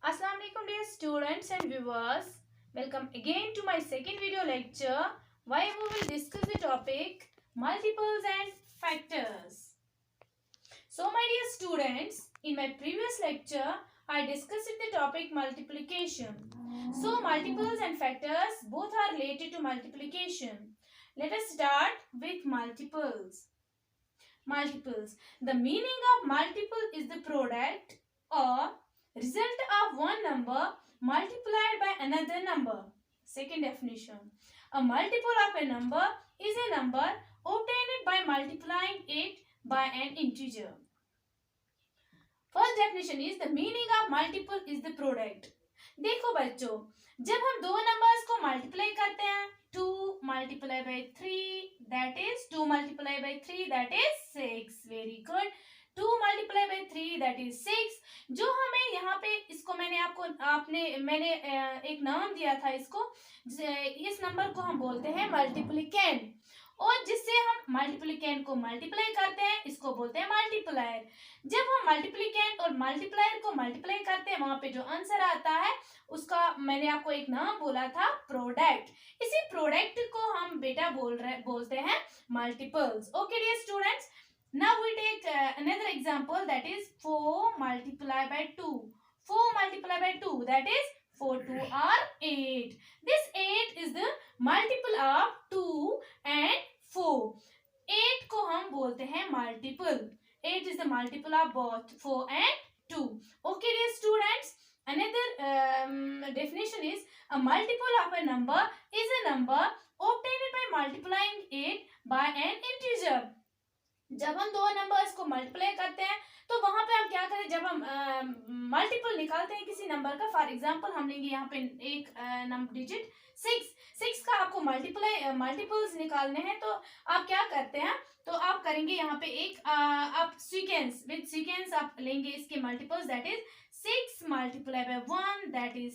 Assalamu alaikum dear students and viewers. Welcome again to my second video lecture where we will discuss the topic multiples and factors. So my dear students, in my previous lecture I discussed the topic multiplication. So multiples and factors both are related to multiplication. Let us start with multiples. Multiples. The meaning of multiple is the product or result of one number multiplied by another number. Second definition. A multiple of a number is a number obtained by multiplying it by an integer. First definition is the meaning of multiple is the product. देखो बच्चों, जब हम दो numbers को multiply करते हैं, 2 multiplied by 3 that is 2 multiplied by 3 that is 6. Very good. 2 multiplied by 3 that is 6. जो हमें यहाँ पे इसको मैंने एक नाम दिया था, इसको इस नंबर को हम बोलते हैं मल्टीप्लिकेंड, और जिससे हम मल्टीप्लिकेंड को मल्टीप्लाई करते हैं इसको बोलते हैं मल्टीप्लायर. जब हम मल्टीप्लिकेंड और मल्टीप्लायर को मल्टीप्लाई करते हैं वहां पे जो आंसर आता है उसका मैंने आपको एक नाम बोला था प्रोडक्ट. इसी प्रोडक्ट को हम बेटा बोलते हैं multiples. Okay dear students, now we take another example, that is 4 multiplied by 2. 4 multiplied by 2 that is 4 2 are 8. This 8 is the multiple of 2 and 4. 8 को हम बोलते हैं multiple. 8 is the multiple of both 4 and 2. Okay dear students, another definition is a multiple of a number is a number obtained by multiplying it by an integer. जब हम दो numbers को multiply करते हैं तो वहां पे हम क्या करें, जब हम मल्टीपल निकालते हैं किसी नंबर का, फॉर एग्जांपल हम लेंगे यहाँ पे एक नंबर डिजिट 6 का आपको मल्टीपल्स निकालने हैं तो आप क्या करते हैं, तो आप करेंगे यहाँ पे एक आप सीक्वेंस आप लेंगे इसके multiples, that is 6 multiplied by 1 that is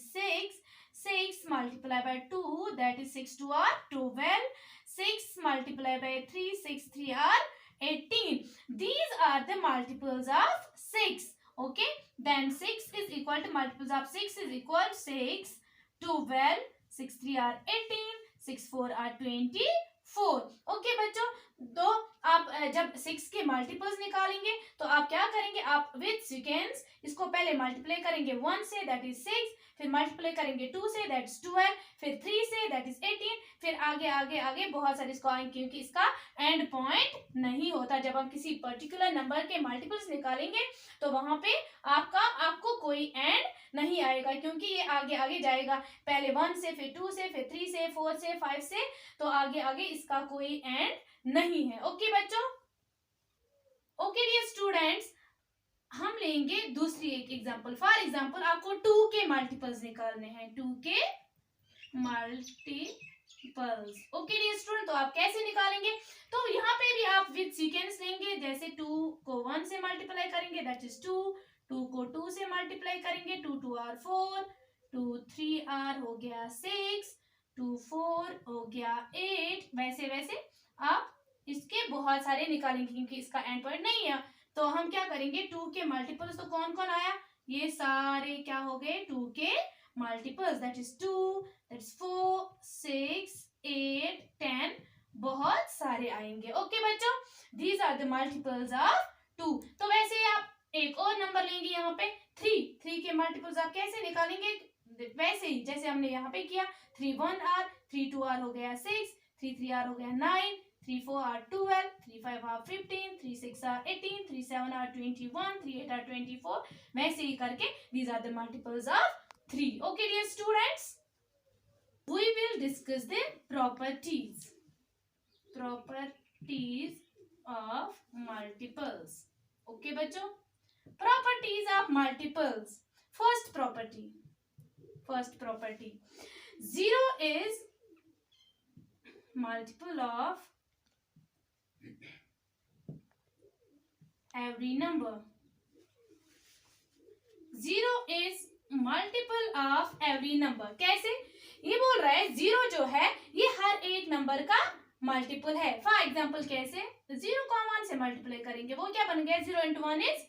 6 multiplied by 2 that is 6 2 are 12, 6 multiplied by 3 6 3 are 18. These are the multiples of 6. Okay, then 6 is equal to multiples of 6 is equal to 6 12, 6 3 are 18, 6 4 are 24. Okay बच्चों, तो आप जब 6 के multiples निकालेंगे तो आप क्या करेंगे, आप विद सीक्वेंस इसको पहले मल्टीप्लाई करेंगे 1 से दैट इज 6, फिर मल्टीप्लाई करेंगे 2 से दैट इज 12, फिर 3 से दैट इज 18, फिर आगे आगे आगे बहुत सारे इसको आएंगे, क्योंकि इसका एंड पॉइंट नहीं होता. जब हम किसी पर्टिकुलर नंबर के मल्टीपल्स निकालेंगे तो वहां पे आपको कोई एंड नहीं आएगा, क्योंकि ये आगे आगे जाएगा, पहले 1 से फिर 2 से फिर 3 से 4 से 5 से, तो आगे आगे इसका कोई एंड नहीं है. ओके बच्चों, ओके डियर स्टूडेंट्स, हम लेंगे दूसरी एक एग्जांपल. फॉर एग्जांपल आपको 2 के मल्टीपल्स निकालने हैं, 2 के मल्टीपल्स. ओके डियर स्टूडेंट, तो आप कैसे निकालेंगे, तो यहाँ पे भी आप विद सीक्वेंस लेंगे. जैसे 2 को 1 से मल्टीप्लाई करेंगे दैट इज 2, 2 को 2 से मल्टीप्लाई करेंगे 2 2 आर 4, 2 3 आर हो गया 6, 2 4 हो गया 8. वैसे वैसे आप इसके बहुत सारे निकालेंगे, क्योंकि इसका एंड पॉइंट नहीं है. तो हम क्या करेंगे, 2 के मल्टीपल्स तो कौन कौन आया, ये सारे क्या हो गए 2 के multiples, that is 2, that is 4 6 8 10, बहुत सारे आएंगे. ओके बच्चों, these are the multiples of 2. तो वैसे ही आप एक और नंबर लेंगे यहाँ पे 3 के मल्टीपल्स आप कैसे निकालेंगे, वैसे ही जैसे हमने यहाँ पे किया. 3 1 आर, 3 2 आर हो गया 6, 3 3 आर हो गया 9, 3 4 are 12, 3 5 are 15, 3 6 are 18, 3 7 are 21, 3 8 are 24. वैसे ही करके these are the multiples of 3. Okay dear students, we will discuss the properties of multiples. Okay बच्चों, properties of multiples. First property, 0 is multiple of every number. 0 is multiple of every number. कैसे, ये बोल रहा है 0 जो है ये हर एक नंबर का मल्टीपल है. फॉर एग्जाम्पल कैसे, 0 को हम 1 से मल्टीप्लाई करेंगे, वो क्या बन गया, 0 into 1 is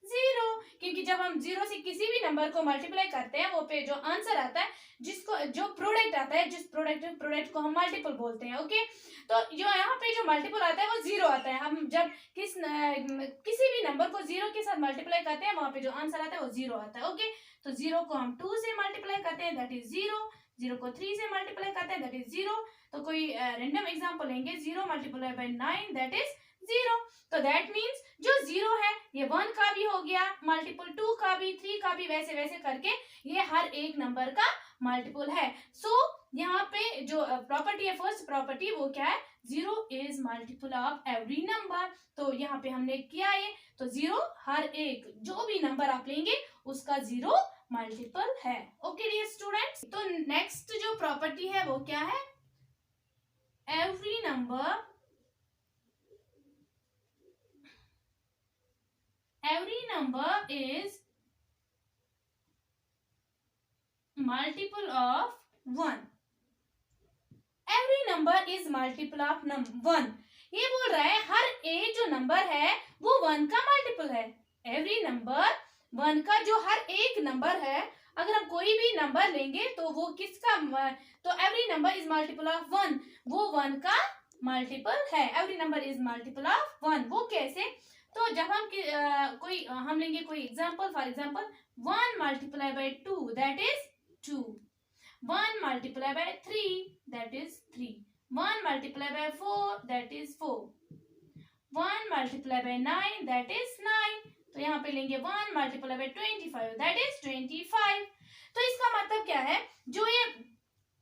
0. क्योंकि जब हम 0 से किसी भी नंबर को मल्टीप्लाई करते हैं वो पे जो आंसर आता है, जिसको जो प्रोडक्ट आता है, जिस प्रोडक्ट को हम मल्टीपल बोलते हैं। ओके, तो जो यहाँ पे जो मल्टीपल आता है वो 0 आता है। हम जब किसी भी नंबर को 0 के साथ मल्टीप्लाई करते हैं वहां पे जो आंसर आता है वो 0 आता है। ओके, तो 0 को हम 2 से मल्टीप्लाई करते हैं, दैट इज 0। 0 को 3 से मल्टीप्लाई करते हैं, दैट इज 0। तो कोई रैंडम एग्जांपल लेंगे, 0 मल्टीप्लाई बाय 9, दैट इज 0। तो दैट मीन्स जो 0 है ये 1 का भी हो गया मल्टीपल, 2 का भी, 3 का भी, वैसे वैसे करके ये हर एक नंबर का मल्टीपल है। सो यहाँ पे जो प्रॉपर्टी है, फर्स्ट प्रॉपर्टी, वो क्या है, 0 is multiple of every number. तो यहाँ पे हमने किया ये, तो 0 हर एक जो भी नंबर आप लेंगे उसका 0 मल्टीपल है। ओके डियर स्टूडेंट्स, तो नेक्स्ट जो प्रॉपर्टी है वो क्या है, every number is multiple of 1। every number is multiple of 1। ये बोल रहा है हर एक जो नंबर है वो 1 का मल्टीपल है। every number 1 का जो हर एक नंबर है, अगर हम कोई भी नंबर लेंगे तो वो किसका, तो every number is multiple of 1, वो 1 का मल्टीपल है। every number is multiple of 1, वो कैसे, तो जब हम कोई हम लेंगे कोई example, for example 1 multiply by 2 that is 2, 1 multiply by 3 that is 3, 1 multiply by 4 that is 4, 1 multiply by 9 that is 9। तो यहाँ पे लेंगे 1 मल्टीप्लाई बाय 25 दैट इज 25। तो इसका मतलब क्या है, जो ये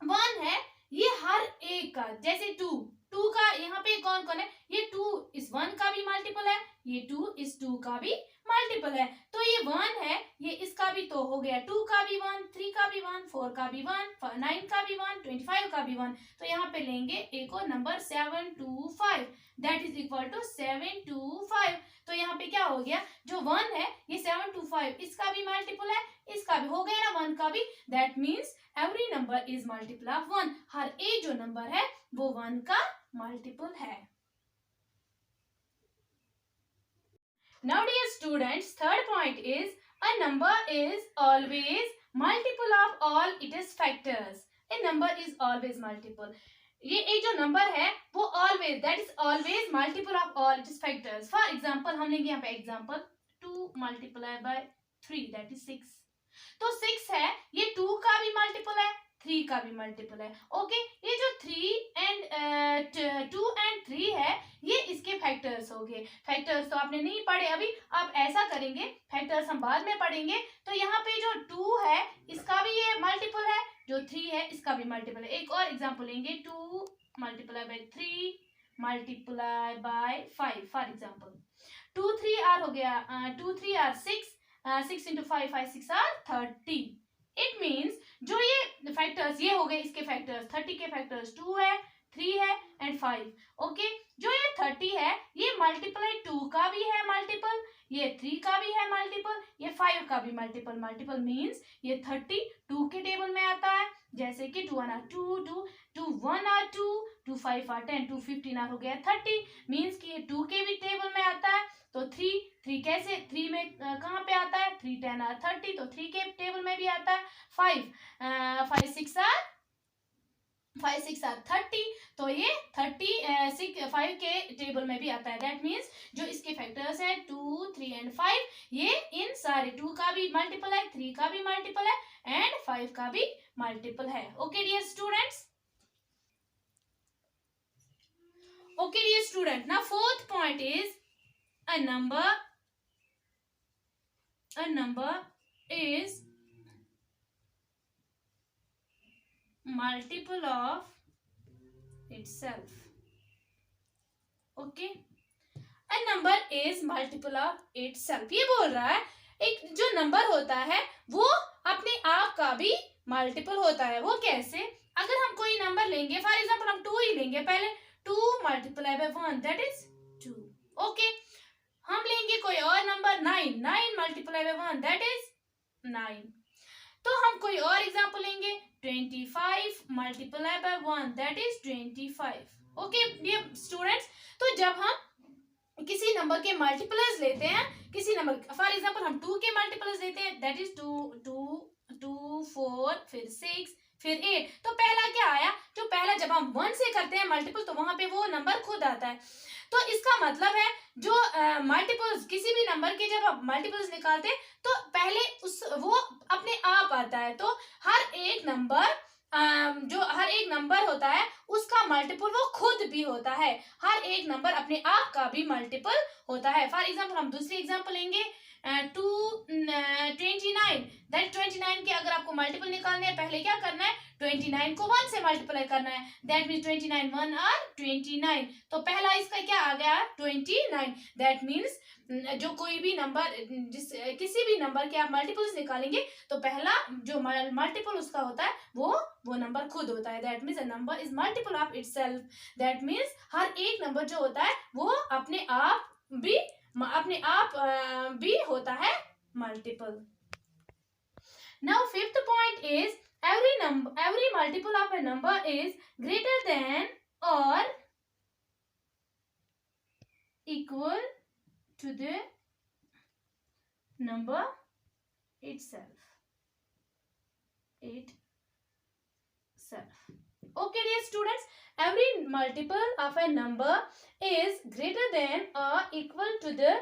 1 है ये हर एक का, जैसे 2 का यहाँ पे कौन कौन है, ये 2 इस 1 का भी मल्टीपल है, ये 2 इस 2 का भी मल्टीपल है। तो ये 1 है, ये इसका भी तो हो गया, 2 का भी 1, 3 का भी 1, 4 का भी 1, 9 का भी 1, 25 का भी 1। तो यहाँ पे लेंगे एक और number 725 that is equal to 725। तो यहाँ पे क्या हो गया, जो 1 है ये 725 इसका भी मल्टीपल है, इसका भी हो गया ना 1 का भी, that means every number is multiple of 1, हर एक जो नंबर है वो 1 का मल्टीपल है। Now dear students, third point is a number is always multiple of all its factors। A number is always multiple। ये एक जो नंबर है वो always, that is always multiple of all its factors। For example हम लेंगे यहाँ पे example 2 multiplied by 3 that is 6। तो 6 है, ये 2 का भी मल्टीपल है, 3 का भी मल्टीपल है। ओके, ये जो 2 एंड 3 है ये इसके फैक्टर्स हो गए। फैक्टर्स तो आपने नहीं पढ़े अभी, आप ऐसा करेंगे, फैक्टर्स हम बाद में पढ़ेंगे। तो यहाँ पे जो 2 है इसका भी ये मल्टीपल है, जो 3 है इसका भी मल्टीपल है। एक और एग्जांपल लेंगे 2 multiply by 3 multiply by 5 for example 2 3 are हो गया, 2 3 are 6, 6 into 5 5 6 are 30। It means जो ये फैक्टर्स ये हो गए इसके फैक्टर्स, 30 के फैक्टर्स 2 है, 3 है एंड 5। ओके, जो ये 30 है ये मल्टीप्लाई 2 का भी है मल्टीपल, ये 3 का भी है मल्टीपल, ये 5 का भी मल्टीपल। मल्टीपल मीन्स ये 30 2 के टेबल में आता है, जैसे कि 2 1 आर 2, 2 1 आर 2, 2 5 आर 10, 2 15 आर हो गया 30, मीन्स कि ये 2 के भी टेबल में आता है। तो 3 कैसे, 3 में कहाँ पे आता है, 3 10 आर 30, तो 3 के टेबल में भी आता है। 5 6 आर 30, तो ये 5 के टेबल में भी आता है। दैट मीन्स जो इसके फैक्टर्स है 2 3 एंड 5 ये इन सारे 2 का भी मल्टीपल है, 3 का भी मल्टीपल है एंड 5 का भी मल्टीपल है। Okay dear students, okay dear student, now fourth point is a number is multiple of itself। okay, a number is multiple of itself। ये बोल रहा है एक जो नंबर होता है वो अपने आप का भी मल्टीपल होता है। वो कैसे, अगर हम कोई नंबर लेंगे, फॉर एग्जांपल हम 2 ही लेंगे पहले, 2 multiply by 1 that is 2। Okay, हम लेंगे कोई और number 9 multiply by 1 that is 9। तो हम कोई और एग्जांपल लेंगे 25 multiply by 1 that is 25। Okay dear students, तो जब हम किसी नंबर के मल्टीपल्स लेते हैं, किसी नंबर फॉर एग्जांपल हम 2 के मल्टीपल्स लेते हैं, दैट इज 2 4 फिर 6 फिर 8। तो पहला क्या आया, जो पहला जब हम 1 से करते हैं मल्टीपल तो वहां पे वो नंबर खुद आता है। तो इसका मतलब है जो मल्टीपल्स किसी भी नंबर के जब आप मल्टीपल्स निकालते हैं तो पहले वो अपने आप आता है। तो हर एक नंबर जो हर एक नंबर होता है उसका मल्टीपल वो खुद भी होता है, हर एक नंबर अपने आप का भी मल्टीपल होता है। फॉर एग्जांपल हम दूसरी एग्जांपल लेंगे 29, दैट 29 के अगर आपको मल्टीपल निकालने हैं पहले क्या करना है, 29 को 1 से मल्टीप्लाई करना है, दैट मीन्स 29 1 आर 29। तो पहला इसका क्या आ गया 29। दैट मीन्स जो कोई भी नंबर किसी भी नंबर के आप मल्टीपल्स निकालेंगे तो पहला जो मल्टीपल उसका होता है वो नंबर खुद होता है। That means a number is multiple of itself. That means हर एक नंबर जो होता है वो अपने आप भी होता है multiple. Now fifth point is every multiple of a number is greater than or equal to the number itself. Okay dear students, every multiple of a number is greater than or equal to the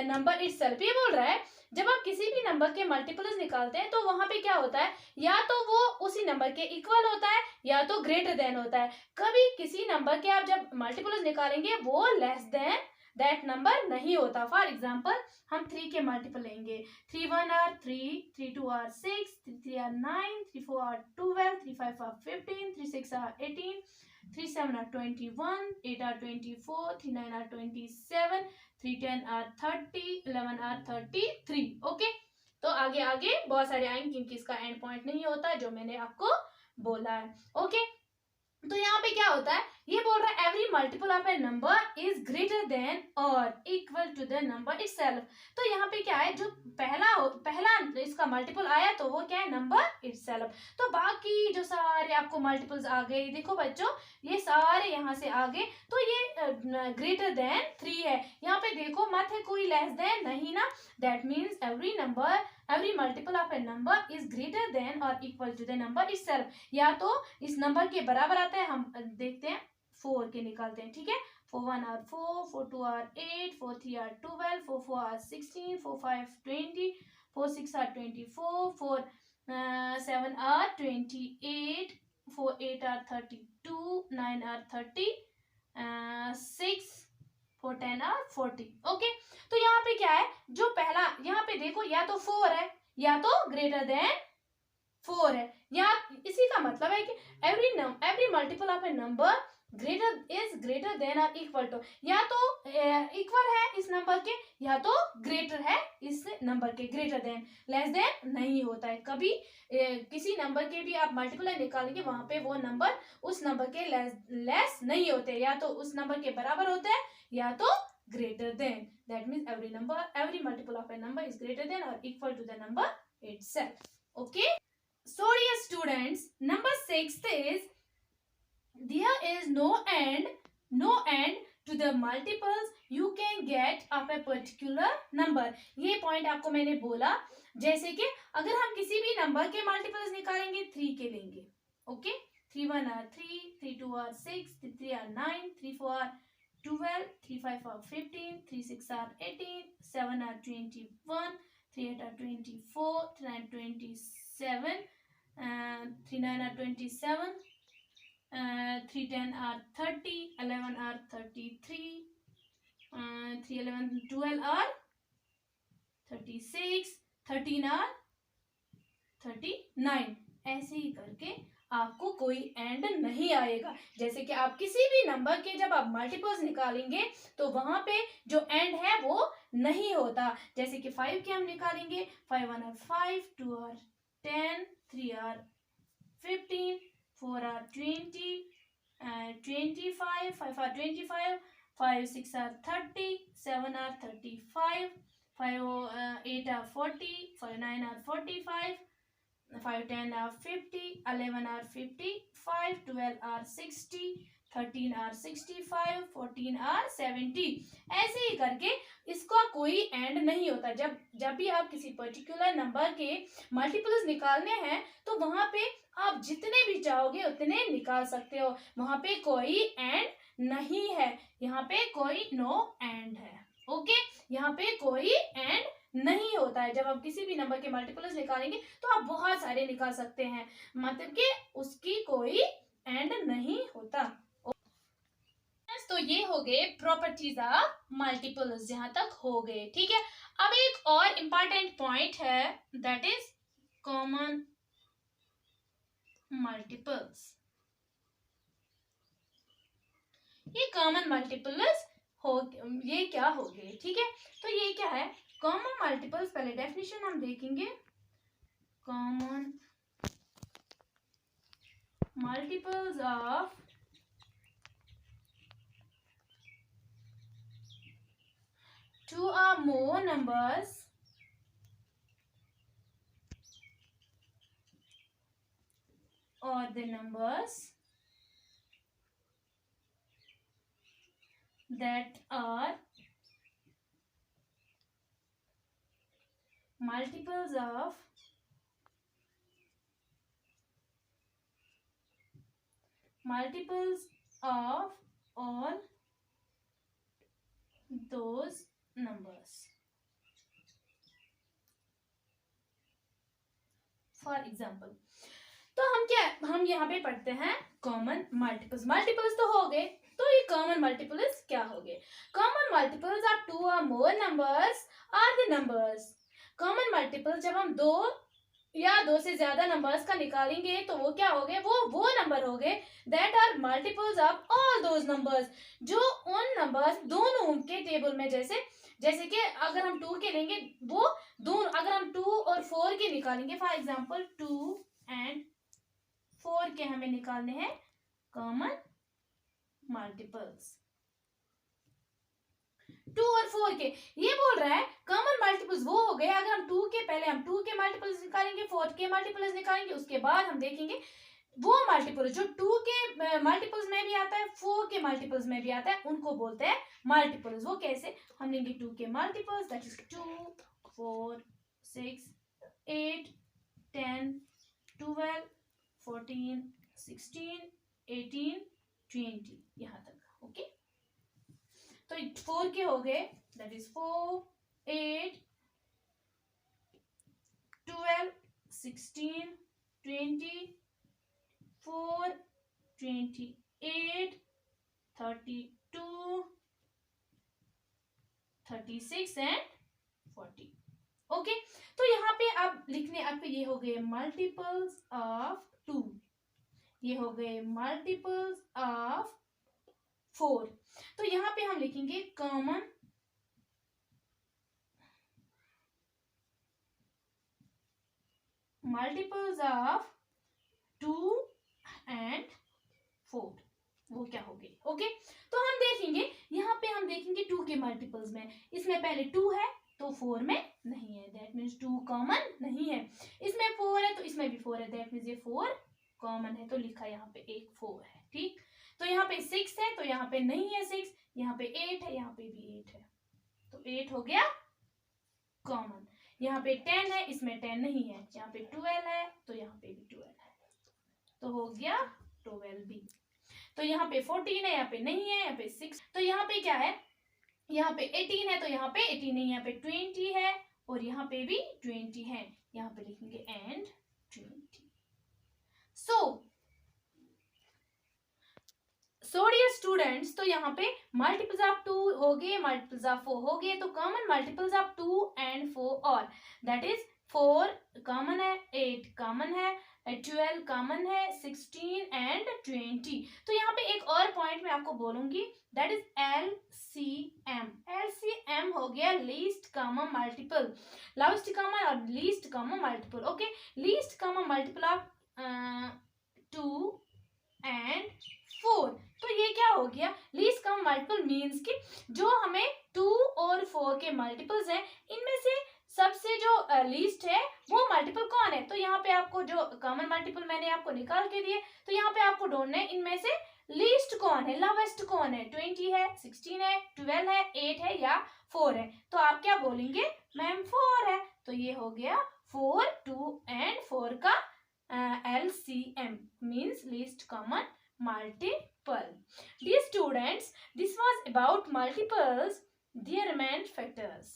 number itself। ये बोल रहा है जब आप किसी भी number के multiples निकालते हैं तो वहां पे क्या होता है, या तो वो उसी नंबर के इक्वल होता है या तो ग्रेटर देन होता है। कभी किसी नंबर के आप जब मल्टीपल्स निकालेंगे वो लेस देन दैट नंबर नहीं होता। फॉर एग्जाम्पल हम 3 के मल्टीपल लेंगे, 3 1 are 3, 3 2 are 6, 3 3 are 9, 3 4 are 12, 3 5 are 15, 3 6 are 18, 3 7 are 21, 8 are 24, 3 9 are 27, 3 10 are 30, 11 are 33। Okay, तो आगे आगे बहुत सारे आएंगे क्योंकि इसका एंड पॉइंट नहीं होता जो मैंने आपको बोला है। ओके, तो यहाँ पे क्या होता है, ये बोल रहा है every multiple of a number is greater than और equal to the number itself. तो यहाँ पे क्या है, जो पहला इसका मल्टीपल आया तो वो क्या है, नंबर इटसेल्फ। तो बाकी जो सारे आपको मल्टीपल्स आ गए, देखो बच्चों ये सारे यहाँ से आ गए, तो ये ग्रेटर देन 3 है। यहाँ पे देखो मत है कोई लेस देन नहीं ना, that means every multiple of a number is greater than or equal to the number itself। या तो इस नंबर के बराबर आता है, हम देखते हैं 4 के निकालते हैं, ठीक है। 4 1 are 4, 4 2 are 8, 4 3 are 12, 4 4 are 16, 4 5 20, 4 6 are 24, 4 7 are 28, 4 8 are 32, 9 are 36, 4 10 are 40। Okay, तो यहाँ पे क्या है, जो पहला यहाँ पे देखो या तो 4 है या तो ग्रेटर देन 4 है, या इसी का मतलब है कि every multiple of a number greater than और इक्वल टू, या तो इक्वल है इस नंबर के या तो ग्रेटर है इस नंबर के, ग्रेटर देन लेस देन नहीं होता है। कभी किसी नंबर के भी आप मल्टीपल निकालेंगे वहां पे वो नंबर उस नंबर के लेस नहीं होते, या तो उस नंबर के बराबर होते हैं या तो greater than। that means every multiple of a number is greater than or equal to the number itself। okay, so dear students, number 6 is there is no end to the multiples you can get of a particular number। ये point आपको मैंने बोला, जैसे कि अगर हम किसी भी नंबर के मल्टीपल्स निकालेंगे 3 के लेंगे, okay, 3 1 are 3, 3 2 are 6, 3 3 are 9, 3 4 are 12, 3 5 are 15, 3 6 are 18, 7 are 21, 3 8 are 24, 3 9 27, 3 9 are 27, 3 10 are 30, 11 are 33, 3 11 12 are 36, 13 are 39। ऐसे ही करके आपको कोई एंड नहीं आएगा। जैसे कि आप किसी भी नंबर के जब आप मल्टीपल्स निकालेंगे तो वहां पे जो एंड है वो नहीं होता। जैसे कि 5 के हम निकालेंगे, 5 1 are 5, 2 are 10, 3 are 15, 4 are 20, 25, 5 are 25, 5 6 are 30, 7 are 35, 5 8 are 40, 5 9 are 45, 5 10 are 50, 11 are 55, 12 are 60, 13 are 65, 14 are 70। ऐसे ही करके इसका कोई एंड नहीं होता। जब भी आप किसी पर्टिकुलर नंबर के मल्टीपल्स निकालने हैं तो वहां पे आप जितने भी चाहोगे उतने निकाल सकते हो, वहां पे कोई एंड नहीं है, यहाँ पे कोई नो एंड है। ओके, यहाँ पे कोई एंड नहीं होता है। जब आप किसी भी नंबर के मल्टीपल्स निकालेंगे तो आप बहुत सारे निकाल सकते हैं, मतलब कि उसकी कोई एंड नहीं होता। तो ये हो गए प्रॉपर्टीज ऑफ मल्टीपल्स, जहां तक हो गए। ठीक है, अब एक और इम्पॉर्टेंट पॉइंट है, दैट इज कॉमन मल्टीपल्स। ये कॉमन मल्टीपल्स हो, ये क्या हो गए? ठीक है, तो ये क्या है कॉमन मल्टीपल्स? पहले डेफिनेशन हम देखेंगे। Common multiples of two or more numbers or the numbers that are multiples of all those numbers। For example, तो हम यहाँ पे पढ़ते हैं कॉमन मल्टीपल्स। मल्टीपल्स तो हो गए, तो ये कॉमन मल्टीपल्स क्या हो गए? कॉमन मल्टीपल्स ऑफ टू और more numbers are the numbers. Common multiples जब हम दो या दो से ज्यादा नंबर्स का निकालेंगे तो वो क्या हो गए? वो नंबर हो गए that are multiples of all those numbers, जो उन नंबर्स दोनों के टेबल में, जैसे कि अगर हम 2 के लेंगे, वो दोनों, अगर हम 2 और 4 के निकालेंगे, फॉर एग्जांपल 2 एंड 4 के हमें निकालने हैं कॉमन मल्टीपल्स। 2 और 4 के, ये बोल रहा है कॉमन मल्टीपल्स वो हो गए अगर हम 2 के, पहले हम 2 के मल्टीपल्स निकालेंगे, 4 के मल्टीपल्स निकालेंगे, उसके बाद हम देखेंगे वो मल्टीपल्स जो 2 के मल्टीपल्स में भी आता है, 4 के मल्टीपल्स में भी आता है, उनको बोलते हैं मल्टीपल्स। वो कैसे? हम लेंगे 2 के मल्टीपल्स, दैट इज 2, 4, 6, 8, 10, 12, 14, 16, 18, 20, यहाँ तक। ओके, तो 4 के हो गए, दैट इज 4, 8, 12, 16, 20, 4, 28, 32, 36 एंड 40। ओके, तो यहाँ पे आप लिखने, आपके ये हो गए मल्टीपल्स ऑफ 2, ये हो गए मल्टीपल्स ऑफ 4। तो यहाँ पे हम लिखेंगे कॉमन मल्टीपल्स ऑफ 2 एंड 4, वो क्या हो गए? ओके, तो हम देखेंगे, यहाँ पे हम देखेंगे 2 के मल्टीपल्स में, इसमें पहले 2 है तो 4 में नहीं है, दैट मीन्स 2 कॉमन नहीं है। इसमें 4 है तो इसमें भी 4 है, दैट मीन्स ये 4 कॉमन है, तो लिखा यहाँ पे एक 4 है। ठीक, तो यहाँ पे 6 है तो यहाँ पे नहीं है 6, यहाँ पे 8 है, यहाँ पे भी 8 है, तो 8 हो गया कॉमन। यहाँ पे 10 है, इसमें 10 नहीं है, यहाँ पे 12 है तो यहाँ पे भी 12 है, तो हो गया 12 भी। तो यहाँ पे 14 है, यहाँ पे नहीं है, यहाँ पे 6, तो यहाँ पे क्या है? यहाँ पे 18 है तो यहाँ पे 18 नहीं, यहाँ पे 20 है और यहाँ पे भी 20 है, यहाँ पे लिखेंगे एंड 20। सो डियर स्टूडेंट्स, तो यहाँ पे मल्टीपल्स ऑफ 2 हो गए, मल्टीपल्स ऑफ 4 हो गए, तो कॉमन मल्टीपल्स ऑफ 2 एंड 4 और दैट इज 4 कॉमन है, 8 कॉमन है, 12 कॉमन है, 16 एंड 20। तो यहाँ पे एक और पॉइंट मैं आपको बोलूंगी, दैट इज LCM। LCM हो गया least common multiple, lowest common और least common multiple. Okay, least common multiple of 2 and 4, तो ये क्या हो गया? लीस्ट कॉमन मल्टीपल मीन्स कि जो हमें 2 और 4 के मल्टीपल्स हैं, इनमें से सबसे जो लीस्ट है वो मल्टीपल कौन है, तो यहाँ पे आपको जो कॉमन मल्टीपल मैंने आपको निकाल के दिए, तो यहाँ पे आपको ढूंढना है इनमें से लीस्ट कौन है, लोवेस्ट कौन है, 20 है, 16 है, 12 है, 8 है या 4 है। तो आप क्या बोलेंगे मैम 4 है, तो ये हो गया 4, 2 एंड 4 का LCM means least common multiple. Dear students, this was about multiples, their remained factors,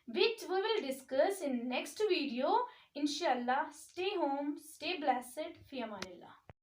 which we will discuss in next video. Inshallah, stay home, stay blessed. Fi amanillah.